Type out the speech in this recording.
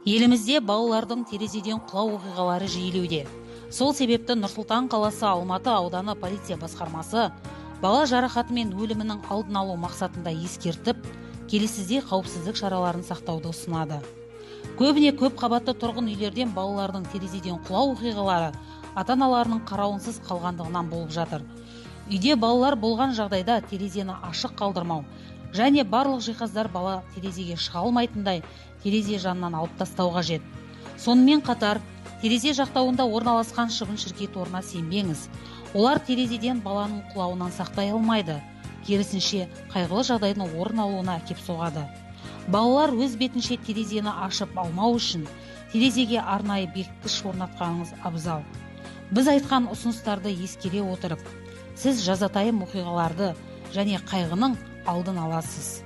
Елімізде балалардың терезеден құлау оқиғалары жиілеуде. Сол себепті Нұр-Сұлтан қаласы Алматы ауданы полиция басқармасы бала жарақаты мен өлімінің алдын алу мақсатында ескертіп, келесідей қауіпсіздік шараларын сақтауды ұсынады. Көбіне көп қабатты тұрғын үйлерден балалардың терезеден құлау оқиғалары ата-аналарының қарауынсыз қалғандығынан болып жатыр. Үйде балалар болған жағдайда терезені ашық қалдырмау және барлық жиһаздар бала терезеге шыға алмайтындай терезе жанынан алып тастау қажет. Сонымен қатар, терезе жақтауында орналасқан шыбын-шіркей торына сенбеңіз. Олар терезеден баланың құлауынан сақтай алмайды. Керісінше, қайғылы жағдайдың орын алуына әкеп соғады. Балалар өз бетінше терезені ашып алмау үшін терезеге арнайы бекіткіш орнатқаныңыз абзал. Біз айтқан ұсыныстарды ескере отырып, сіз жазатайым оқиғаларды және қайғының алдын аласыз.